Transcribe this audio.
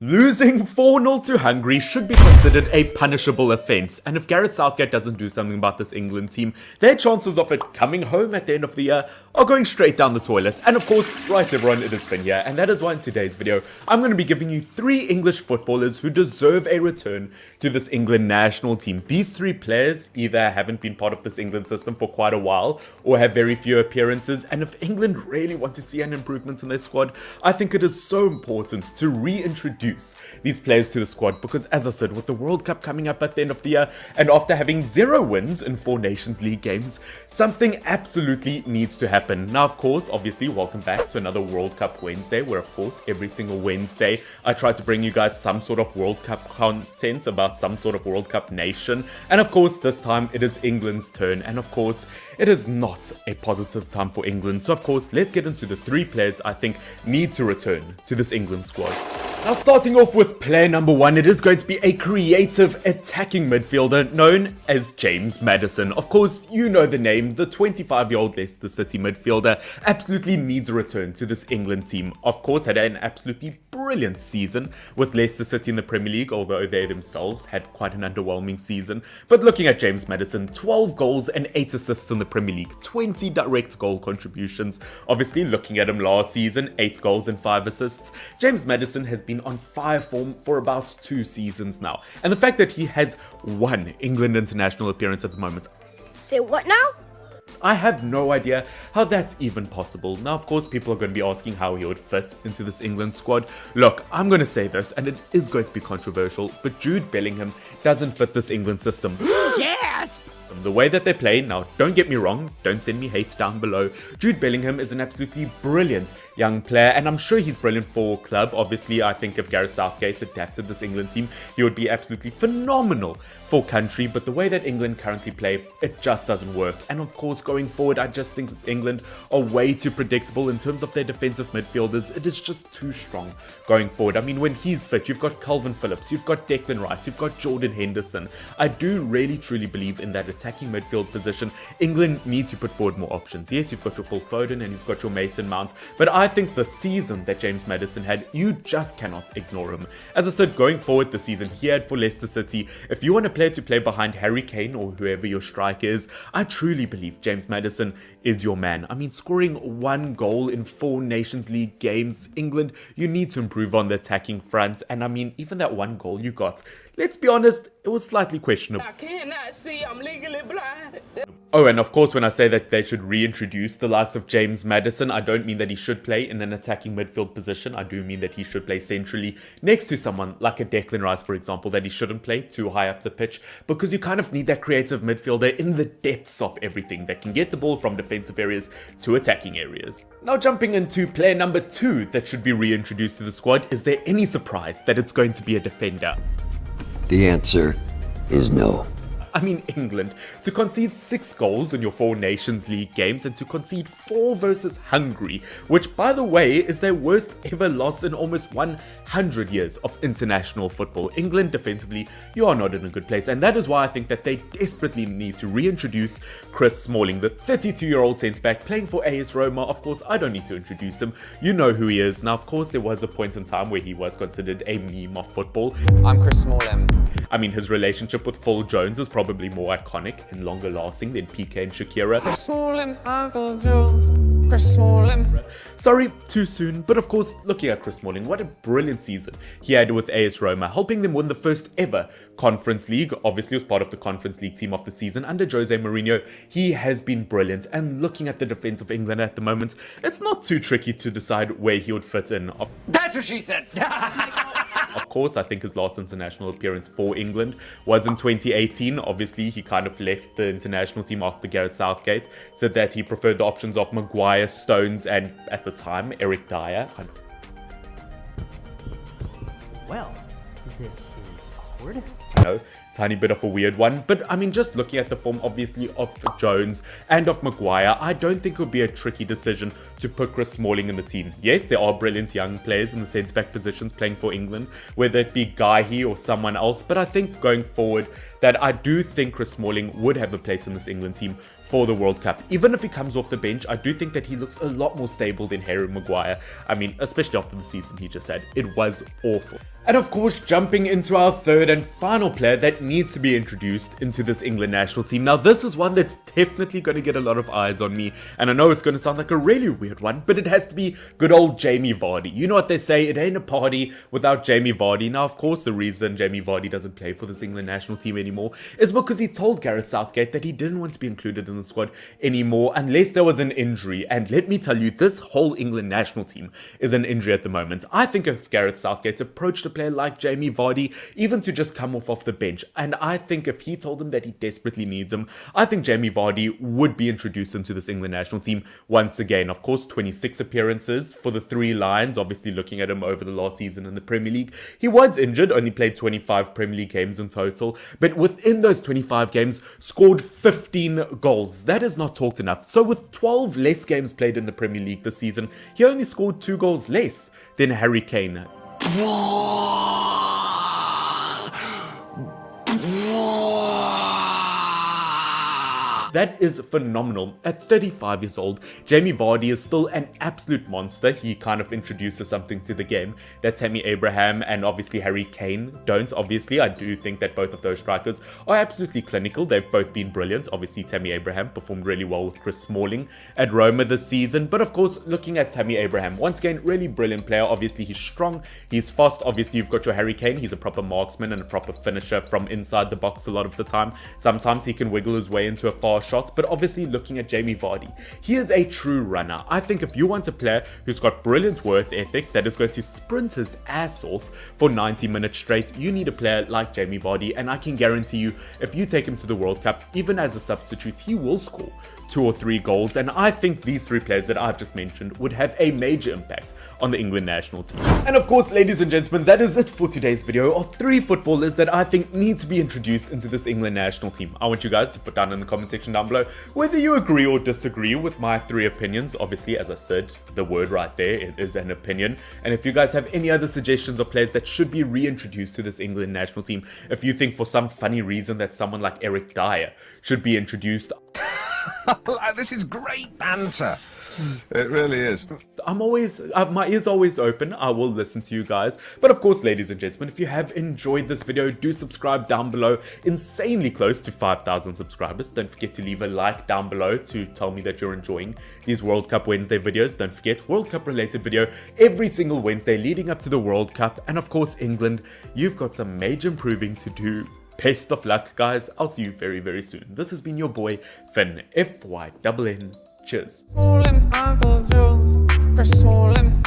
Losing 4-0 to Hungary should be considered a punishable offence, and if Gareth Southgate doesn't do something about this England team, their chances of it coming home at the end of the year are going straight down the toilet. And of course, right everyone, it is Finn here, and that is why in today's video, I'm going to be giving you 3 English footballers who deserve a return to this England national team. These 3 players either haven't been part of this England system for quite a while, or have very few appearances, and if England really want to see an improvement in their squad, I think it is so important to reintroduce these players to the squad, because as I said, with the World Cup coming up at the end of the year and after having 0 wins in 4 Nations League games, something absolutely needs to happen. Now of course, obviously, welcome back to another World Cup Wednesday, where of course every single Wednesday I try to bring you guys some sort of World Cup content about some sort of World Cup nation, and of course this time it is England's turn, and of course it is not a positive time for England. So of course, let's get into the 3 players I think need to return to this England squad. Now starting off with player number 1, it is going to be a creative attacking midfielder known as James Maddison. Of course, you know the name, the 25-year-old Leicester City midfielder absolutely needs a return to this England team. Of course, had an absolutely brilliant season with Leicester City in the Premier League, although they themselves had quite an underwhelming season. But looking at James Maddison, 12 goals and 8 assists in the Premier League, 20 direct goal contributions. Obviously, looking at him last season, 8 goals and 5 assists. James Maddison has been on fire form for about 2 seasons now, and the fact that he has 1 England international appearance at the moment. Say what now? I have no idea how that's even possible. Now, of course, people are going to be asking how he would fit into this England squad. Look, I'm going to say this, and it is going to be controversial, but Jude Bellingham doesn't fit this England system. Yes! The way that they play, now don't get me wrong, don't send me hate down below. Jude Bellingham is an absolutely brilliant young player, and I'm sure he's brilliant for club. Obviously, I think if Gareth Southgate adapted this England team, he would be absolutely phenomenal for country, but the way that England currently play, it just doesn't work. And of course, going forward, I just think England are way too predictable in terms of their defensive midfielders. It is just too strong going forward. I mean, when he's fit, you've got Calvin Phillips, you've got Declan Rice, you've got Jordan Henderson. I do really truly believe in that attacking midfield position. England need to put forward more options. Yes, you've got your Phil Foden and you've got your Mason Mount, but I think the season that James Maddison had, you just cannot ignore him. As I said, going forward the season he had for Leicester City, if you want a player to play behind Kane or whoever your striker is, I truly believe James Maddison is your man. I mean, scoring 1 goal in 4 Nations League games, England, you need to improve on the attacking front, and I mean, even that 1 goal you got, let's be honest, it was slightly questionable. I cannot see, I'm legally blind. Oh, and of course, when I say that they should reintroduce the likes of James Maddison, I don't mean that he should play in an attacking midfield position. I do mean that he should play centrally next to someone like a Declan Rice, for example, that he shouldn't play too high up the pitch, because you kind of need that creative midfielder in the depths of everything that can get the ball from defensive areas to attacking areas. Now jumping into player number 2 that should be reintroduced to the squad, is there any surprise that it's going to be a defender? The answer is no. I mean, England, to concede 6 goals in your 4 Nations League games and to concede 4 versus Hungary, which by the way is their worst ever loss in almost 100 years of international football. England defensively, you are not in a good place, and that is why I think that they desperately need to reintroduce Chris Smalling, the 32-year-old centre-back playing for AS Roma. Of course, I don't need to introduce him. You know who he is. Now, of course, there was a point in time where he was considered a meme of football. I'm Chris Smalling. I mean, his relationship with Phil Jones is probably more iconic and longer lasting than PK and Shakira. Chris Smalling, Uncle Jules. Chris Smalling. Sorry, too soon, but of course, looking at Chris Smalling, what a brilliant season he had with AS Roma, helping them win the first ever Conference League. Obviously, was part of the Conference League team of the season under Jose Mourinho. He has been brilliant, and looking at the defense of England at the moment, it's not too tricky to decide where he would fit in. That's what she said. Of course, I think his last international appearance for England was in 2018. Obviously, he kind of left the international team after Gareth Southgate, said that he preferred the options of Maguire, Stones, and at the time, Eric Dyer. Well, this is awkward. know, tiny bit of a weird one. But I mean, just looking at the form obviously of Jones and of Maguire, I don't think it would be a tricky decision to put Chris Smalling in the team. Yes, there are brilliant young players in the centre-back positions playing for England, whether it be Guy or someone else, but I think going forward that I do think Chris Smalling would have a place in this England team for the World Cup. Even if he comes off the bench, I do think that he looks a lot more stable than Harry Maguire. I mean, especially after the season he just had. It was awful. And of course, jumping into our third and final player that needs to be introduced into this England national team. Now, this is one that's definitely going to get a lot of eyes on me. And I know it's going to sound like a really weird one, but it has to be good old Jamie Vardy. You know what they say, it ain't a party without Jamie Vardy. Now, of course, the reason Jamie Vardy doesn't play for this England national team anymore is because he told Gareth Southgate that he didn't want to be included in the squad anymore unless there was an injury. And let me tell you, this whole England national team is an injury at the moment. I think if Gareth Southgate approached a player like Jamie Vardy, even to just come off the bench, and I think if he told him that he desperately needs him, I think Jamie Vardy would be introduced into this England national team once again. Of course, 26 appearances for the Three Lions, obviously looking at him over the last season in the Premier League. He was injured, only played 25 Premier League games in total, but within those 25 games, scored 15 goals. That is not talked enough. So with 12 less games played in the Premier League this season, he only scored 2 goals less than Harry Kane. That is phenomenal. At 35 years old, Jamie Vardy is still an absolute monster. He kind of introduces something to the game that Tammy Abraham and obviously Harry Kane don't. Obviously, I do think that both of those strikers are absolutely clinical. They've both been brilliant. Obviously, Tammy Abraham performed really well with Chris Smalling at Roma this season. But of course, looking at Tammy Abraham, once again, really brilliant player. Obviously, he's strong, he's fast. Obviously, you've got your Harry Kane. He's a proper marksman and a proper finisher from inside the box a lot of the time. Sometimes he can wiggle his way into a far shots, but obviously looking at Jamie Vardy, he is a true runner. I think if you want a player who's got brilliant work ethic that is going to sprint his ass off for 90 minutes straight, you need a player like Jamie Vardy, and I can guarantee you, if you take him to the World Cup, even as a substitute, he will score 2 or 3 goals, and I think these 3 players that I've just mentioned would have a major impact on the England national team. And of course, ladies and gentlemen, that is it for today's video of 3 footballers that I think need to be introduced into this England national team. I want you guys to put down in the comment section down below whether you agree or disagree with my 3 opinions. Obviously, as I said, the word right there, it is an opinion. And if you guys have any other suggestions of players that should be reintroduced to this England national team, if you think for some funny reason that someone like Eric Dyer should be introduced, this is great banter. It really is. my ears always open. I will listen to you guys. But of course, ladies and gentlemen, if you have enjoyed this video, do subscribe down below. Insanely close to 5,000 subscribers. Don't forget to leave a like down below to tell me that you're enjoying these World Cup Wednesday videos. Don't forget, World Cup related video every single Wednesday leading up to the World Cup. And of course, England, you've got some major improving to do. Best of luck, guys. I'll see you very, very soon. This has been your boy, Finn, FYNN. Cheers. Smalling, Michael Jones, Chris Smalling.